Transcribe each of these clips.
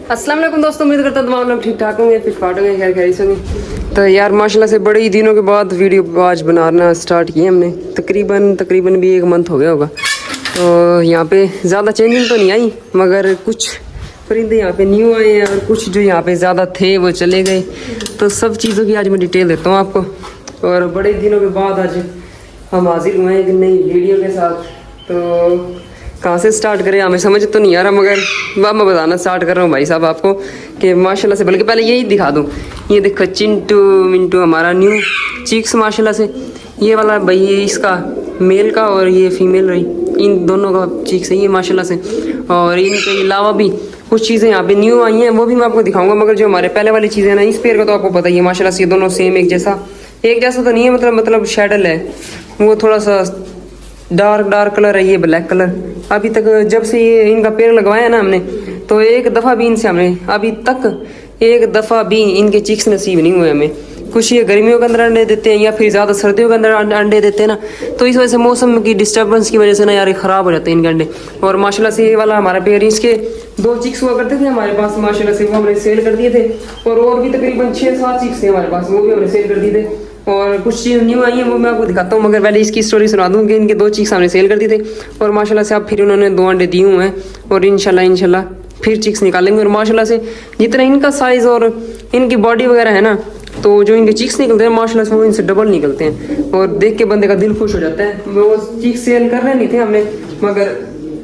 अस्सलाम वालेकुम दोस्तों, उम्मीद करता हूँ तमाम लोग ठीक ठाक होंगे, फिट फाट होंगे, खैर खैरियत होंगे। तो यार माशाल्लाह से बड़े ही दिनों के बाद वीडियो आज बनाना स्टार्ट किया हमने। तकरीबन भी 1 मंथ हो गया होगा। तो यहाँ पे ज़्यादा चेंजिंग तो नहीं आई, मगर कुछ परिंदे यहाँ पे न्यू आए हैं और कुछ जो यहाँ पे ज़्यादा थे वो चले गए। तो सब चीज़ों की आज मैं डिटेल देता हूँ आपको। और बड़े दिनों के बाद आज हम हाजिर हुए हैं एक नई वीडियो के साथ। तो कहाँ से स्टार्ट करें हमें समझ तो नहीं आ रहा, मगर अब मैं बताना स्टार्ट कर रहा हूँ भाई साहब आपको कि माशाल्लाह से। बल्कि पहले यही दिखा दूँ, ये देखो चिंटू मिंटू हमारा न्यू चीक्स माशाल्लाह से। ये वाला भाई ये इसका मेल का और ये फीमेल रही, इन दोनों का चीक्स है ये माशाल्लाह से। और इनके अलावा भी कुछ चीज़ें यहाँ पे न्यू आई हैं, वो भी मैं आपको दिखाऊंगा। मगर जो हमारे पहले वाली चीज़ें ना, इस पेयर का तो आपको पता ही है माशाल्लाह से। ये दोनों सेम एक जैसा तो नहीं है, मतलब शेडल है, वो थोड़ा सा डार्क कलर है, ये ब्लैक कलर। अभी तक जब से ये इनका पेड़ लगवाया ना हमने, तो एक दफ़ा भी इनसे हमने अभी तक एक दफ़ा भी इनके चिक्स नसीब नहीं हुए हमें। कुछ ये गर्मियों के अंदर अंडे देते हैं या फिर ज़्यादा सर्दियों के अंदर अंडे देते हैं ना, तो इस वजह से मौसम की डिस्टर्बेंस की वजह से ना यार ख़राब हो जाते हैं इनके अंडे। और माशाल्लाह से ये वाला हमारा पेड़, इसके 2 चिक्स हुआ करते थे हमारे पास माशाल्लाह से, वो हमने सेल कर दिए थे। और भी तकरीबन 6-7 चिक्स थे हमारे पास, वो भी हमने सेल कर दिए थे। और कुछ चीज़ न्यू आई हैं वो मैं आपको दिखाता हूँ, मगर पहले इसकी स्टोरी सुना दूँ कि इनके 2 चिक्स हमने सेल कर दिए थे। और माशाल्लाह से अब फिर उन्होंने 2 अंडे दिए हुए हैं और इंशाल्लाह फिर चिक्स निकालेंगे। और माशाल्लाह से जितना इनका साइज़ और इनकी बॉडी वगैरह है ना, तो जो इनके चिक्स निकलते हैं माशाल्लाह से वो इनसे डबल निकलते हैं। और देख के बंदे का दिल खुश हो जाता है। वो चिक्स सेल कर रहे नहीं थे हमने, मगर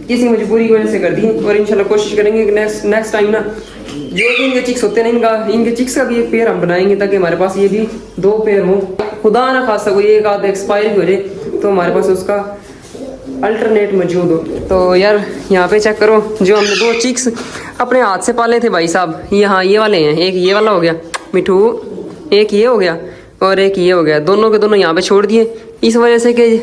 किसी मजबूरी की वजह से कर दिए। और इंशाल्लाह कोशिश करेंगे कि नेक्स्ट टाइम ना जो भी इनके चिक्स होते हैं ना, इनके चिक्स का भी एक पेयर हम बनाएंगे, ताकि हमारे पास ये भी 2 पेयर हों। खुदा ना खासा कोई एक आध एक्सपायर हो जाए तो हमारे पास उसका अल्टरनेट मौजूद हो। तो यार यहाँ पे चेक करो, जो हमने 2 चिक्स अपने हाथ से पाले थे भाई साहब, ये हाँ ये वाले हैं। एक ये वाला हो गया मिठू, एक ये हो गया और एक ये हो गया। दोनों के दोनों यहाँ पे छोड़ दिए, इस वजह से कि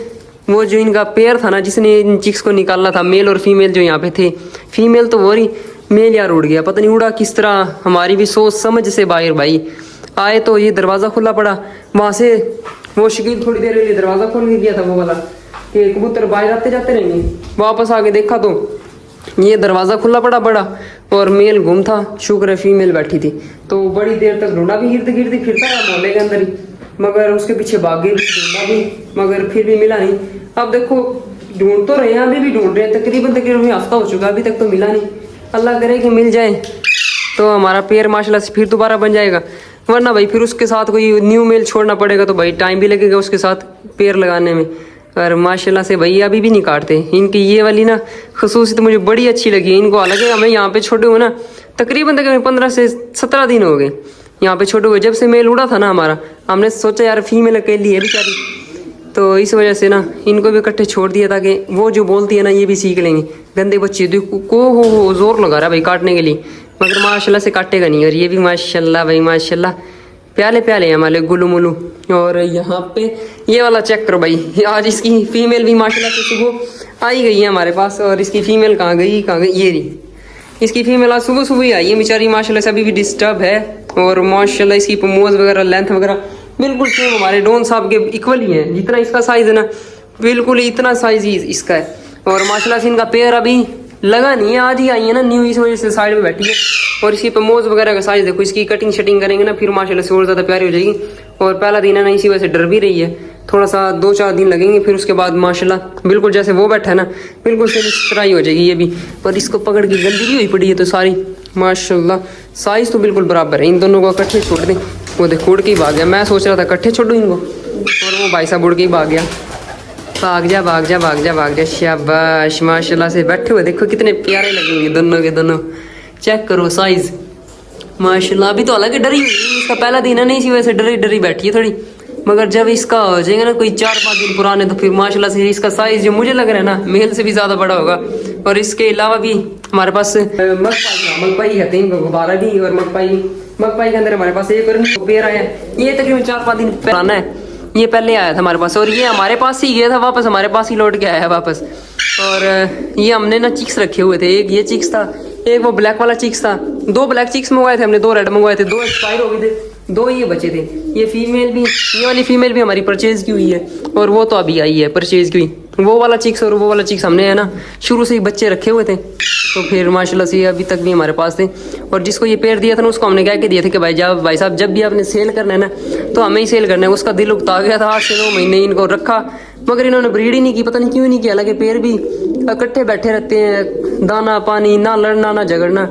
वो जो इनका पेयर था ना, जिसने इन चिक्स को निकालना था, मेल और फीमेल जो यहाँ पे थे, फीमेल तो वो रही, मेल यार उड़ गया। पता नहीं उड़ा किस तरह, हमारी भी सोच समझ से बाहर भाई। आए तो ये दरवाज़ा खुला पड़ा, वहाँ से वो शकील थोड़ी देर के लिए दरवाज़ा खोल के गया था वो वाला, कि कबूतर बाहर आते जाते रहेंगे। वापस आके देखा तो ये दरवाज़ा खुला पड़ा बड़ा, और मेल गुम था। शुक्र है फीमेल बैठी थी। तो बड़ी देर तक ढूंढा भी, गिरते गिरते फिरता रहा मोहल्ले के अंदर ही, मगर उसके पीछे भाग गई, ढूंढा भी मगर फिर भी मिला नहीं। अब देखो ढूंढ तो रहे हैं, अभी भी ढूंढ रहे हैं, तकरीबन हफ्ता हो चुका, अभी तक तो मिला नहीं। अल्लाह करे कि मिल जाए तो हमारा पेयर माशाल्लाह से फिर दोबारा बन जाएगा, वरना भाई फिर उसके साथ कोई न्यू मेल छोड़ना पड़ेगा, तो भाई टाइम भी लगेगा उसके साथ पेयर लगाने में। और माशाल्लाह से भाई अभी भी नहीं काटते। इनकी ये वाली ना खसूसियत मुझे बड़ी अच्छी लगी इनको। हालांकि हमें यहाँ पे छोटे हुए ना तकरीबन 15 से 17 दिन हो गए यहाँ पे छोटे हुए। जब से मेल उड़ा था ना हमारा, हमने सोचा यार फीमेल अकेली है बेचारी, तो इस वजह से ना इनको भी इकट्ठे छोड़ दिया, ताकि वो जो बोलती है ना ये भी सीख लेंगे। गंदे बच्चे को हो जोर लगा रहा है भाई काटने के लिए, मगर माशाल्लाह से काटेगा नहीं। और ये भी माशाल्लाह भाई माशाल्लाह प्याले हैं हमारे गुलू मुलू। और यहाँ पे ये वाला चेक करो भाई, आज इसकी फीमेल भी माशाल्लाह से सुबह आई गई है हमारे पास। और इसकी फीमेल कहाँ गई ये रही, इसकी फीमेल आज सुबह ही आई है बेचारी माशाल्लाह से, अभी भी डिस्टर्ब है। और माशाल्लाह इसकी मोज वगैरह लेंथ वगैरह बिल्कुल सेम हमारे डॉन साहब के इक्वल ही है। जितना इसका साइज़ है ना, बिल्कुल इतना साइज़ ही इसका है। और माशाल्लाह से इनका पेयर अभी लगा नहीं है, आज ही आई है ना न्यू, इस वजह से साइड में बैठी है। और इसकी प्रमोज वगैरह का साइज़ देखो, इसकी कटिंग शटिंग करेंगे ना फिर माशाल्लाह से और ज़्यादा प्यारी हो जाएगी। और पहला दिन है ना, इसी वजह से डर भी रही है, थोड़ा सा 2-4 दिन लगेंगे, फिर उसके बाद माशाल्लाह बिल्कुल जैसे वो बैठा है ना, बिल्कुल से इस तरह ही हो जाएगी ये भी। पर इसको पकड़ के गंदी भी हुई पड़ी है तो सारी माशाल्लाह, साइज़ तो बिल्कुल बराबर है। इन दोनों को इकट्ठे छोड़ दें, वो देखो उड़ के ही भाग गया। मैं सोच रहा था इकट्ठे छोड़ूँ इनको, और वो भाई साहब उड़ के ही भाग गया। भाग जा शाबाश। माशाल्लाह से बैठे हुए देखो कितने प्यारे लगेंगे दोनों के दोनों। चेक करो साइज़ माशाल्लाह। अभी तो हालांकि डरी हुई, इसका पहला दिन है नहीं, इसी वजह से डरी बैठी है थोड़ी। मगर जब इसका हो जाएगा ना कोई 4-5 दिन पुराने, तो फिर माशाल्लाह से इसका साइज़ जो मुझे लग रहा है ना, मेल से भी ज़्यादा बड़ा होगा। और इसके अलावा भी हमारे पास मगपाई कहते हैं इनको, गुब्बारा भी। और मगपाई के अंदर हमारे पास एक और पेयर आया है, ये तकरीबन 4-5 दिन पुराना है। ये पहले आया था हमारे पास, और ये हमारे पास ही गया था वापस, हमारे पास ही लौट के आया है वापस। और ये हमने ना चिक्स रखे हुए थे, एक ये चिक्स था, एक वो ब्लैक वाला चिक्स था। 2 ब्लैक चिक्स मंगवाए थे हमने, 2 रेड मंगवाए थे, 2 एक्सपायर हो गए थे, 2 ये बचे थे। ये फीमेल भी, ये वाली फीमेल भी हमारी परचेज की हुई है, और वो तो अभी आई है परचेज की हुई। वो वाला चिक्स और वो वाला चिक्स हमने है ना शुरू से ही बच्चे रखे हुए थे, तो फिर माशाल्लाह से अभी तक भी हमारे पास थे। और जिसको ये पेड़ दिया था ना उसको हमने क्या दिए थे कि भाई साहब जब भी आपने सेल करना है ना तो हमें ही सेल करना है। उसका दिल उगता गया था, 8 से 9 महीने इनको रखा, मगर इन्होंने ब्रीड ही नहीं की, पता नहीं क्यों नहीं किया। हालांकि पेड़ भी इकट्ठे बैठे रहते हैं, दाना पानी ना लड़ना ना झगड़ना,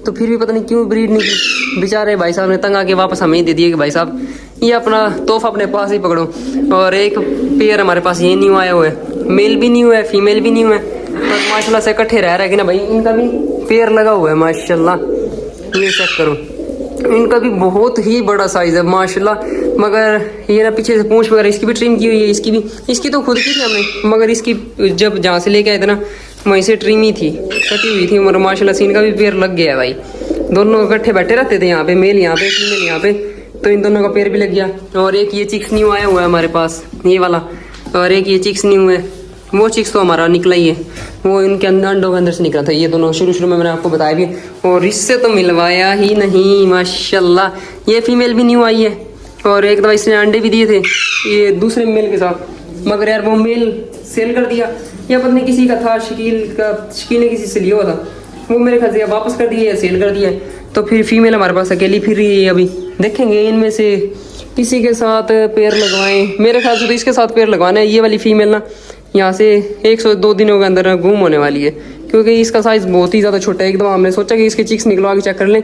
तो फिर भी पता नहीं क्यों ब्रीड नहीं की। बेचारे भाई साहब ने तंग आके वापस हमें ही दे दिए कि भाई साहब ये अपना तोहफा अपने पास ही पकड़ो। और एक पेयर हमारे पास ये न्यू आया हुआ है, मेल भी नहीं हुआ है फीमेल भी नहीं हुआ है, और माशाल्लाह से इकट्ठे रह रहे कि ना भाई। इनका भी पेयर लगा हुआ है माशाल्लाह, ये चेक करो, इनका भी बहुत ही बड़ा साइज है माशाल्लाह। मगर ये ना पीछे से पूंछ वगैरह इसकी भी ट्रिम की हुई है, इसकी तो खुद की थी हमने, मगर इसकी जब जहाँ से लेके आए थे ना वहीं से ट्रिम ही थी, कटी हुई थी। और माशाल्लाह से इनका भी पेयर लग गया है भाई। दोनों इकट्ठे बैठे रहते थे यहाँ पे, मेल यहाँ पे फीमेल यहाँ पे, तो इन दोनों का पेयर भी लग गया। और एक ये चिक्स न्यू आया हुआ है हमारे पास, ये वाला, और एक ये चिक्स न्यू है। वो चिक्स तो हमारा निकला ही है, वो इनके अंडों के अंदर से निकला था। ये दोनों शुरू में मैंने आपको बताया भी, और इससे तो मिलवाया ही नहीं माशाल्लाह। ये फीमेल भी न्यू आई है, और एक दफा इसने अंडे भी दिए थे ये दूसरे मेल के साथ, मगर यार वो मेल सेल कर दिया, या पता नहीं किसी का था, शकील ने किसी से लिया हुआ था, वो मेरे ख्याल से वापस कर दिया या सेल कर दिया। तो फिर फीमेल हमारे पास अकेली फिर रही है। अभी देखेंगे इनमें से किसी के साथ पेयर लगवाएं, मेरे ख्याल से तो इसके साथ पेयर लगवाना है। ये वाली फीमेल ना यहाँ से 102 दिनों के अंदर गुम होने वाली है, क्योंकि इसका साइज़ बहुत ही ज़्यादा छोटा है। एक दफ़ा हमने सोचा कि इसके चिक्स निकलवा के चेक कर लें,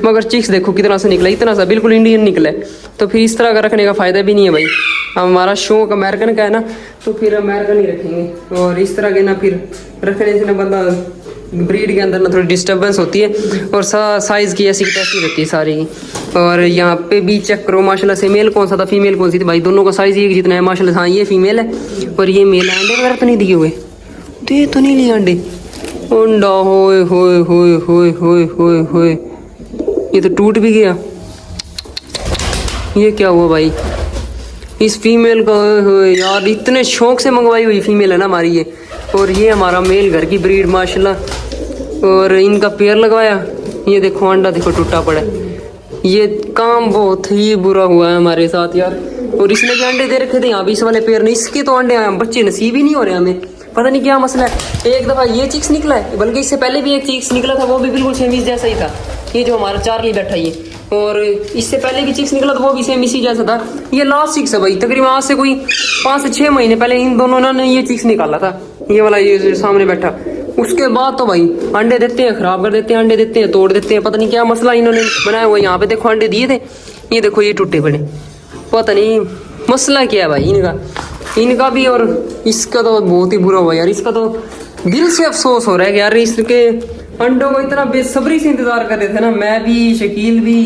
मगर चिक्स देखो कितना सा निकला, इतना सा बिल्कुल इंडियन निकला है। तो फिर इस तरह का रखने का फ़ायदा भी नहीं है भाई। हमारा शौक अमेरिकन का है ना, तो फिर अमेरिकन ही रखेंगे। और इस तरह के ना फिर रखने से ना बंदा ब्रीड के अंदर ना थोड़ी डिस्टर्बेंस होती है, और साइज़ की ऐसी की तैसी रहती है सारी की। और यहाँ पे भी चेक करो माशाल्लाह से, मेल कौन सा था फीमेल कौन सी थी भाई, दोनों का साइज़ एक जितना है माशाल्लाह। हाँ ये फीमेल है और ये मेल है। अंडे वगैरह तो नहीं दिए हुए, दे तो नहीं लिए अंडे, अंडा होए होए होए होए होए होए होए, ये तो टूट भी गया। ये क्या हुआ भाई इस फीमेल का, यार इतने शौक से मंगवाई हुई फीमेल है ना हमारी ये। और ये हमारा मेल घर की ब्रीड माशाल्लाह। और इनका पेयर लगवाया, ये देखो अंडा देखो टूटा पड़ा है। ये काम बहुत ही बुरा हुआ है हमारे साथ यार। और इसने भी अंडे दे रखे थे यहाँ भी, इस वाले पेयर ने, इसके तो अंडे बच्चे नसीब ही नहीं हो रहे हमें, पता नहीं क्या मसला है। एक दफ़ा ये चिक्स निकला है, बल्कि इससे पहले भी एक चिक्स निकला था, वो भी बिल्कुल सेम इस जैसा ही था, ये जो हमारा चार्ली बैठा ये। और इससे पहले भी चिक्स निकला था, वो भी सेम इसी जैसा था। ये लास्ट चिक्स है भाई, तकरीबन आज से कोई 5 से 6 महीने पहले इन दोनों ने ये चिक्स निकाला था, ये वाला ये जो सामने बैठा। उसके बाद तो भाई अंडे देते हैं, ख़राब कर देते हैं, अंडे देते हैं, तोड़ देते हैं, पता नहीं क्या मसला इन्होंने बनाया हुआ। यहाँ पे देखो अंडे दिए थे, ये देखो ये टूटे पड़े, पता नहीं मसला क्या है भाई इनका भी। और इसका तो बहुत ही बुरा हुआ यार, इसका तो दिल से अफसोस हो रहा है कि यार इसके अंडों को इतना बेसब्री से इंतजार कर रहे थे ना, मैं भी शकील भी,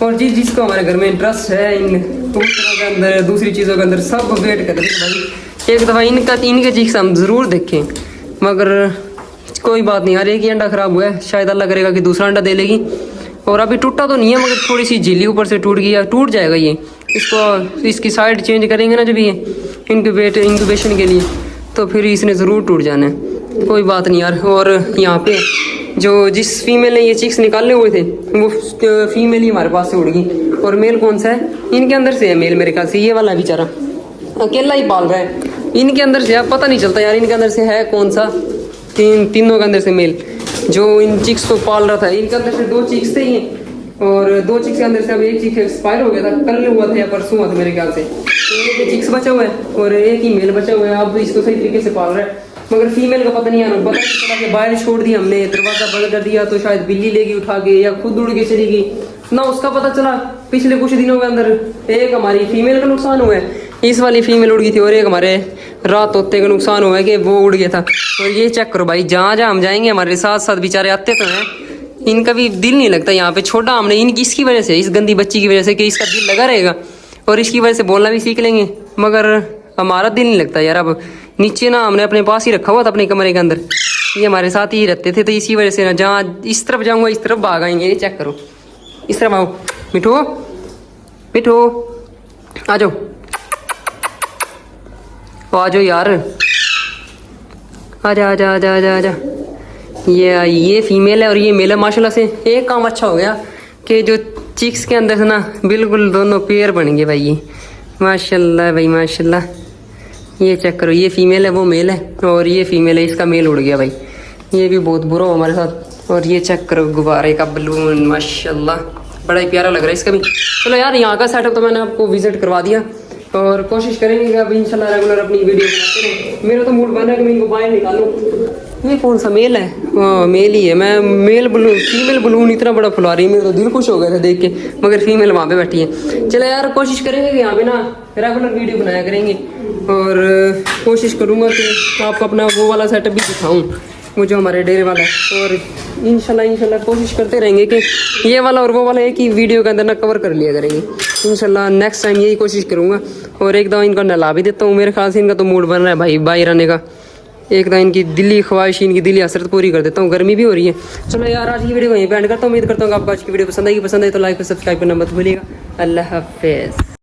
और जिसको हमारे घर में इंटरेस्ट है इन कबूतरों के अंदर दूसरी चीज़ों के अंदर, सब वेट कर रहे थे भाई एक दफ़ा इनके चीज़ हम ज़रूर देखें। मगर कोई बात नहीं यार, एक ही अंडा ख़राब हुआ है, शायद अल्लाह करेगा कि दूसरा अंडा दे लेगी। और अभी टूटा तो नहीं है, मगर थोड़ी सी झिल्ली ऊपर से टूट गई, टूट जाएगा ये। इसकी साइड चेंज करेंगे ना जब ये इंक्यूबेशन के लिए, तो फिर इसने ज़रूर टूट जाना है। कोई बात नहीं यार। और यहाँ पे जो जिस फीमेल ने ये चिक्स निकाले हुए थे वो फीमेल ही हमारे पास से उड़ गई। और मेल कौन सा है, इनके अंदर से है मेल मेरे ख्याल से, ये वाला बेचारा अकेला ही पाल रहा है। इनके अंदर से पता नहीं चलता यार इनके अंदर से है कौन सा, तीनों के अंदर से मेल जो इन चिक्स को पाल रहा था। इनके अंदर से 2 चिक्स थे ये, और 2 चिक्स के अंदर से अब एक चिक्स एक्सपायर हो गया था, कल हुआ था या परसों हुआ था मेरे ख्याल से। तो एक चिक्स बचा हुआ है और एक ही मेल बचा हुआ है। अब इसको सही तरीके से पाल रहा है, मगर फीमेल का पता नहीं है, पता नहीं चला कि बाहर छोड़ दिया हमने, दरवाज़ा बंद कर दिया, तो शायद बिल्ली लेगी उठा के या खुद उड़ के चली गई ना, उसका पता चला। पिछले कुछ दिनों के अंदर एक हमारी फीमेल का नुकसान हुआ है, इस वाली फीमेल उड़ गई थी, और एक हमारे रात तोते का नुकसान हुआ है कि वो उड़ गया था। और ये चेक करो भाई, जहाँ जहाँ हम जाएंगे हमारे साथ साथ बेचारे आते तो हैं, इनका भी दिल नहीं लगता यहाँ पे। छोटा हमने इनकी इसकी वजह से, इस गंदी बच्ची की वजह से कि इसका दिल लगा रहेगा और इसकी वजह से बोलना भी सीख लेंगे, मगर हमारा दिल नहीं लगता यार। अब नीचे ना हमने अपने पास ही रखा हुआ था अपने कमरे के अंदर, ये हमारे साथ ही रहते थे, तो इसी वजह से ना जहाँ इस तरफ जाऊँगा इस तरफ भाग आएंगे। ये चेक करो, इस तरफ आओ, मिठू मिठू आ जाओ, आ जाओ यार, आजा आजा आजा आजा आजा। ये फीमेल है और ये मेल है। माशाल्लाह से एक काम अच्छा हो गया कि जो चिक्स के अंदर से ना बिल्कुल दोनों पेयर बन गए भाई, ये माशाल्लाह भाई माशाल्लाह। ये चेक करो, ये फीमेल है वो मेल है, और ये फीमेल है इसका मेल उड़ गया भाई, ये भी बहुत बुरा हो हमारे साथ। और ये चेक करो गुब्बारे का बलून, माशाल्लाह बड़ा ही प्यारा लग रहा है इसका भी। चलो यार यहाँ का सेटअप तो मैंने आपको विजिट करवा दिया, और कोशिश करेंगे कि अब इंशाल्लाह रेगुलर अपनी वीडियो बनाते रहें। मेरा तो मूड बना है कि मैं इनको बाहर निकालूं। ये कौन सा मेल है? हाँ मेल ही है। मैं मेल बलून, फीमेल बलून इतना बड़ा फुला रही है, मेरा तो दिल खुश हो गया था देख के, मगर फीमेल वहाँ पे बैठी है। चलो यार कोशिश करेंगे कि यहाँ पे ना रेगुलर वीडियो बनाया करेंगे, और कोशिश करूँगा कि आपको अपना वो वाला सेटअप भी दिखाऊँ, वो जो हमारे डेरे वाला है। और इंशाल्लाह कोशिश करते रहेंगे कि ये वाला और वो वाला एक ही वीडियो के अंदर ना कवर कर लिया करेंगे इंशाल्लाह। नेक्स्ट टाइम यही कोशिश करूँगा। और एक दफ़ा इनको नहला भी देता हूँ, मेरे ख्याल से इनका तो मूड बन रहा है भाई बाहर आने का। एक दफ़ा इनकी दिल्ली ख्वाहिश, इनकी दिल्ली हसरत पूरी कर देता हूँ, गर्मी भी हो रही है। चलो यार आज की वीडियो वहीं पे एंड करता हूँ। उम्मीद करता हूँ कि आपको आज की वीडियो पसंद आएगी। पसंद आई तो लाइक और सब्सक्राइब करना मत भूलिएगा। अल्लाह हाफिज़।